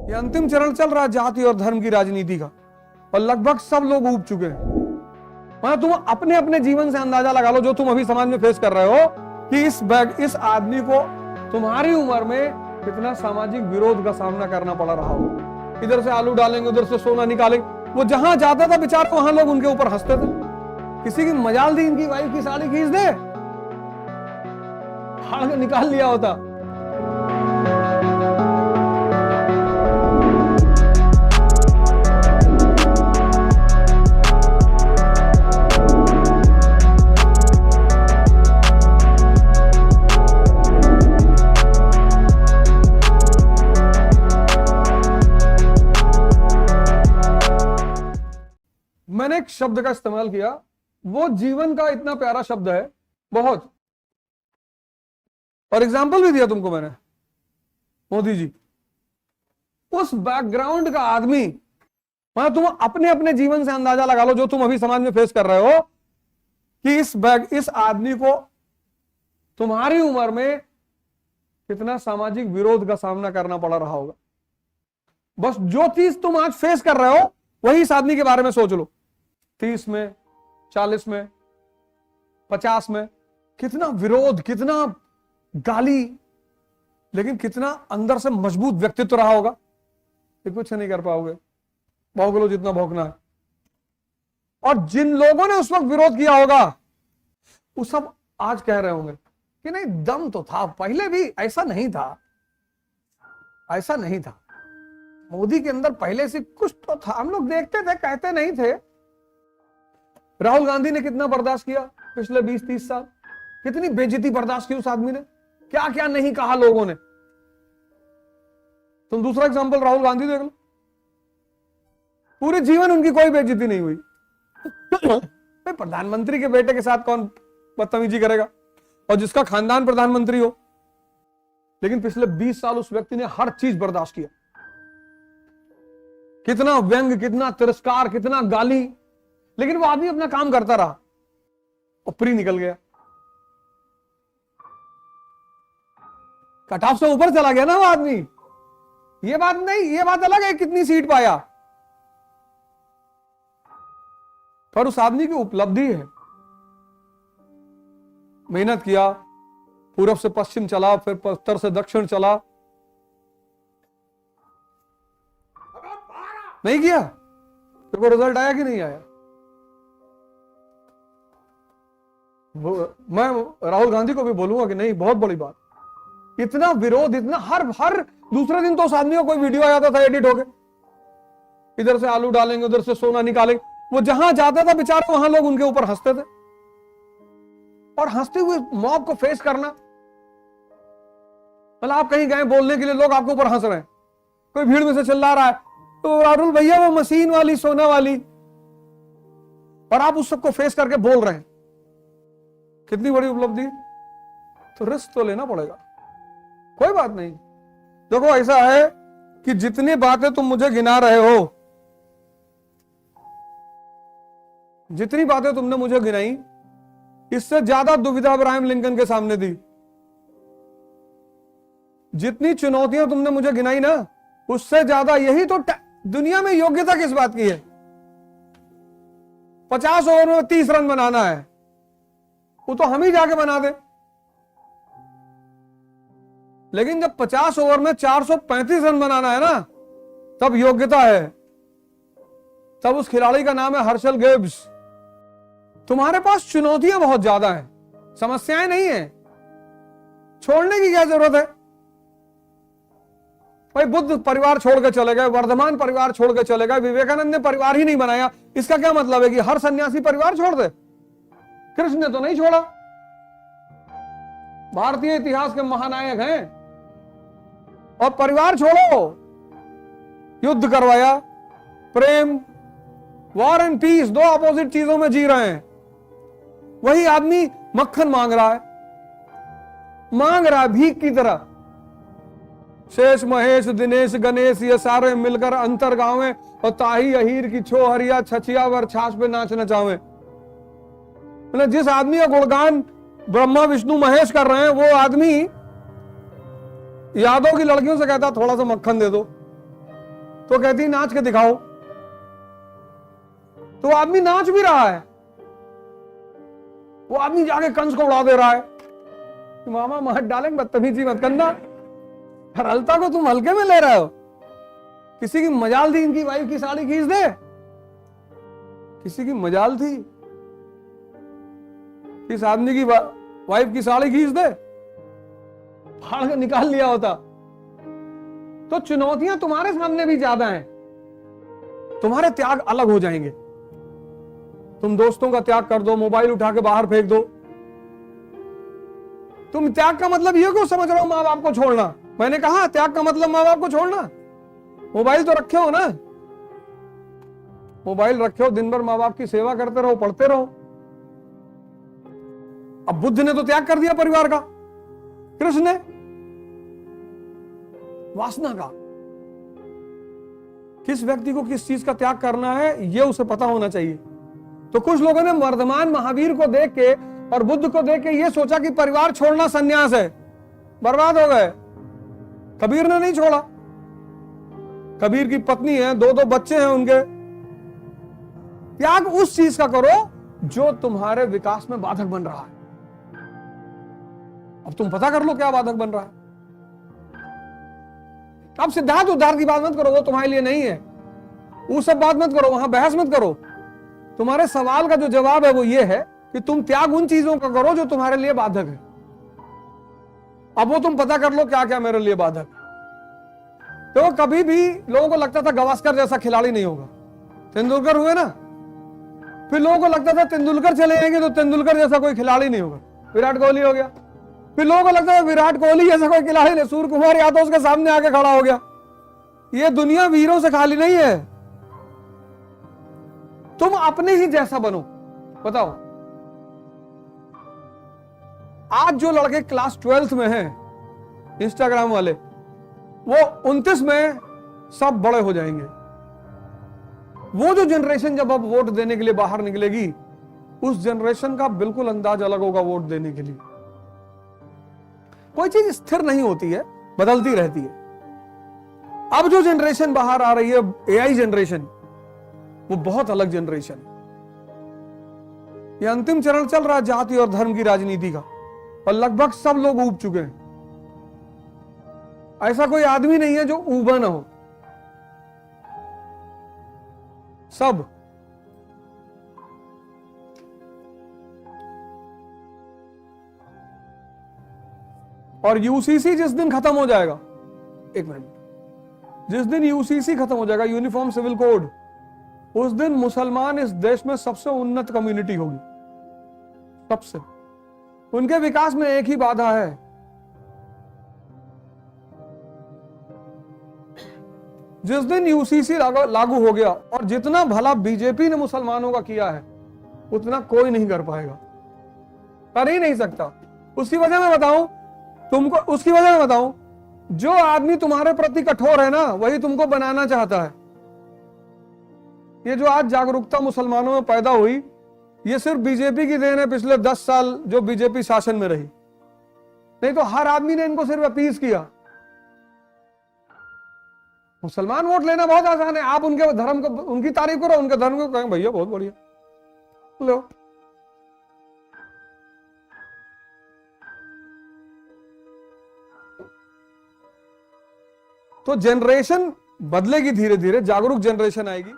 ये अंतिम चरण चल रहा है जाति और धर्म की राजनीति का, और लगभग सब लोग ऊब चुके हैं। मतलब तुम अपने अपने जीवन से अंदाजा लगा लो, जो तुम अभी समाज में फेस कर रहे हो, कि इस आदमी को तुम्हारी उम्र में कितना सामाजिक विरोध का सामना करना पड़ रहा हो। इधर से आलू डालेंगे, उधर से सोना निकालेंगे। वो जहां जाता था बेचारा, वहां लोग उनके ऊपर हंसते थे। किसी की मजाल दी इनकी वाइफ की साड़ी खींच दे, फाड़ के निकाल लिया होता। मैंने एक शब्द का इस्तेमाल किया, वो जीवन का इतना प्यारा शब्द है बहुत, और एग्जाम्पल भी दिया तुमको मैंने, मोदी जी। उस बैकग्राउंड का आदमी, मतलब तुम अपने अपने जीवन से अंदाजा लगा लो, जो तुम अभी समाज में फेस कर रहे हो, कि इस आदमी को तुम्हारी उम्र में कितना सामाजिक विरोध का सामना करना पड़ रहा होगा। बस जो चीज तुम आज फेस कर रहे हो, वही इस आदमी के बारे में सोच लो। 30 में, 40 में, 50 में, कितना विरोध, कितना गाली, लेकिन कितना अंदर से मजबूत व्यक्तित्व रहा होगा। ये कुछ नहीं कर पाओगे, भौंक लो जितना भौंकना है। और जिन लोगों ने उस वक्त विरोध किया होगा, वो सब आज कह रहे होंगे कि नहीं, दम तो था, पहले भी ऐसा नहीं था, ऐसा नहीं था, मोदी के अंदर पहले से कुछ तो था, हम लोग देखते थे, कहते नहीं थे। राहुल गांधी ने कितना बर्दाश्त किया पिछले 20-30 साल, कितनी बेइज्जती बर्दाश्त की उस आदमी ने, क्या क्या नहीं कहा लोगों ने। तुम दूसरा एग्जांपल राहुल गांधी देख लो, पूरे जीवन उनकी कोई बेइज्जती नहीं हुई। प्रधानमंत्री के बेटे के साथ कौन बदतमीजी करेगा, और जिसका खानदान प्रधानमंत्री हो। लेकिन पिछले 20 साल उस व्यक्ति ने हर चीज बर्दाश्त किया, कितना व्यंग, कितना तिरस्कार, कितना गाली, लेकिन वो आदमी अपना काम करता रहा, ऊपरी निकल गया, कट ऑफ से ऊपर चला गया ना वो आदमी। ये बात नहीं, ये बात अलग है कितनी सीट पाया, पर उस आदमी की उपलब्धि है, मेहनत किया, पूरब से पश्चिम चला, फिर उत्तर से दक्षिण चला, नहीं किया तो कोई रिजल्ट आया कि नहीं आया। मैं राहुल गांधी को भी बोलूंगा कि नहीं, बहुत बड़ी बात, इतना विरोध, इतना हर दूसरे दिन तो उस आदमी का कोई वीडियो आ जाता था एडिट होके, इधर से आलू डालेंगे, उधर से सोना निकालेंगे। वो जहां जाता था बेचारा, वहां लोग उनके ऊपर हंसते थे। और हंसते हुए मॉब को फेस करना, मतलब आप कहीं गए बोलने के लिए, लोग आपके ऊपर हंस रहे हैं, कोई भीड़ में से चिल्ला रहा है, तो राहुल भैया वो मशीन वाली, सोना वाली, और आप उस सबको फेस करके बोल रहे हैं, कितनी बड़ी उपलब्धि। तो रिस्क तो लेना पड़ेगा, कोई बात नहीं। देखो ऐसा है कि जितनी बातें तुम मुझे गिना रहे हो, जितनी बातें तुमने मुझे गिनाई, इससे ज्यादा दुविधा अब्राहम लिंकन के सामने दी। जितनी चुनौतियां तुमने मुझे गिनाई ना, उससे ज्यादा यही तो दुनिया में योग्यता किस बात की है। 50 ओवर में 30 रन बनाना है, वो तो हम ही जाके बना दे। लेकिन जब 50 ओवर में 435 रन बनाना है ना, तब योग्यता है, तब उस खिलाड़ी का नाम है हर्षल गिब्स। तुम्हारे पास चुनौतियां बहुत ज्यादा हैं, समस्याएं नहीं है, छोड़ने की क्या जरूरत है। भाई बुद्ध परिवार छोड़ के चले गए, वर्धमान परिवार छोड़ के चले गए, विवेकानंद ने परिवार ही नहीं बनाया, इसका क्या मतलब है कि हर सन्यासी परिवार छोड़ दे। कृष्ण ने तो नहीं छोड़ा, भारतीय इतिहास के महानायक हैं, और परिवार छोड़ो, युद्ध करवाया, प्रेम, वॉर एंड पीस, दो अपोजिट चीजों में जी रहे हैं। वही आदमी मक्खन मांग रहा है भीख की तरह। शेष, महेश, दिनेश, गणेश, ये सारे मिलकर अंतर गावे, और ताही अहीर की छो हरिया छछिया वर छाछ पे नाच नचावे। मतलब जिस आदमी का गुणगान ब्रह्मा विष्णु महेश कर रहे हैं, वो आदमी यादव की लड़कियों से कहता थोड़ा सा मक्खन दे दो, तो कहती नाच के दिखाओ। तो वो आदमी नाच भी रहा है, वो आदमी जाके कंस को उड़ा दे रहा है कि मामा मार डालेंगे, बदतमीजी मत करना। सरलता को तुम हल्के में ले रहे हो। किसी की मजाल थी इनकी वाइफ की साड़ी खींच दे, किसी की मजाल थी इस आदमी की वाइफ की साड़ी खींच दे, फाड़ के निकाल लिया होता। तो चुनौतियां तुम्हारे सामने भी ज्यादा हैं, तुम्हारे त्याग अलग हो जाएंगे। तुम दोस्तों का त्याग कर दो, मोबाइल उठा के बाहर फेंक दो। तुम त्याग का मतलब ये क्यों समझ रहे हो माँ बाप को छोड़ना? मैंने कहा त्याग का मतलब माँ बाप को छोड़ना। मोबाइल तो रखे हो ना, मोबाइल रखे हो, दिन भर माँ बाप की सेवा करते रहो, पढ़ते रहो। अब बुद्ध ने तो त्याग कर दिया परिवार का, कृष्ण ने वासना का। किस व्यक्ति को किस चीज का त्याग करना है ये उसे पता होना चाहिए। तो कुछ लोगों ने वर्धमान महावीर को देख के और बुद्ध को देख के ये सोचा कि परिवार छोड़ना संन्यास है, बर्बाद हो गए। कबीर ने नहीं छोड़ा। कबीर की पत्नी है, 2-2 बच्चे हैं उनके। त्याग उस चीज का करो जो तुम्हारे विकास में बाधक बन रहा है। अब तुम पता कर लो क्या बाधक बन रहा है। अब सिद्धार्थ उद्धार की बात मत करो, वो तुम्हारे लिए नहीं है। वो सब बात मत करो, वहां बहस मत करो। तुम्हारे सवाल का जो जवाब है वो ये है कि तुम त्याग उन चीजों का करो जो तुम्हारे लिए बाधक है। अब वो तुम पता कर लो क्या क्या मेरे लिए बाधक। तो कभी भी लोगों को लगता था गावस्कर जैसा खिलाड़ी नहीं होगा, तेंदुलकर हुए ना। फिर लोगों को लगता था तेंदुलकर चले जाएंगे तो तेंदुलकर जैसा कोई खिलाड़ी नहीं होगा, विराट कोहली हो गया। फिर लोगों को लगता है विराट कोहली जैसा कोई खिलाड़ी नहीं, सूर्य कुमार यादव उसके सामने आके खड़ा हो गया। ये दुनिया वीरों से खाली नहीं है। तुम अपने ही जैसा बनो। बताओ, आज जो लड़के क्लास 12th में हैं, इंस्टाग्राम वाले, वो 29 में सब बड़े हो जाएंगे। वो जो जनरेशन जब अब वोट देने के लिए बाहर निकलेगी, उस जनरेशन का बिल्कुल अंदाज अलग होगा वोट देने के लिए। कोई चीज स्थिर नहीं होती है, बदलती रहती है। अब जो जनरेशन बाहर आ रही है, एआई जनरेशन, वो बहुत अलग जनरेशन है। ये अंतिम चरण चल रहा है जाति और धर्म की राजनीति का, और लगभग सब लोग ऊब चुके हैं। ऐसा कोई आदमी नहीं है जो ऊबा ना हो, सब। और यूसीसी जिस दिन खत्म हो जाएगा, एक मिनट, जिस दिन यूसीसी खत्म हो जाएगा, यूनिफॉर्म सिविल कोड, उस दिन मुसलमान इस देश में सबसे उन्नत कम्युनिटी होगी, सबसे। उनके विकास में एक ही बाधा है, जिस दिन यूसीसी लागू हो गया, और जितना भला बीजेपी ने मुसलमानों का किया है उतना कोई नहीं कर पाएगा, कर ही नहीं सकता। उसकी वजह मैं बताऊं तुमको, उसकी वजह मैं बताऊं, जो आदमी तुम्हारे प्रति कठोर है ना, वही तुमको बनाना चाहता है। ये जो आज जागरूकता मुसलमानों में पैदा हुई, ये सिर्फ बीजेपी की देन है, पिछले 10 साल जो बीजेपी शासन में रही। नहीं तो हर आदमी ने इनको सिर्फ अपील किया। मुसलमान वोट लेना बहुत आसान है, आप उनके धर्म को, उनकी तारीफ करो, उनके धर्म को कहें भैया बहुत बढ़िया लो। तो जनरेशन बदलेगी, धीरे धीरे जागरूक जनरेशन आएगी।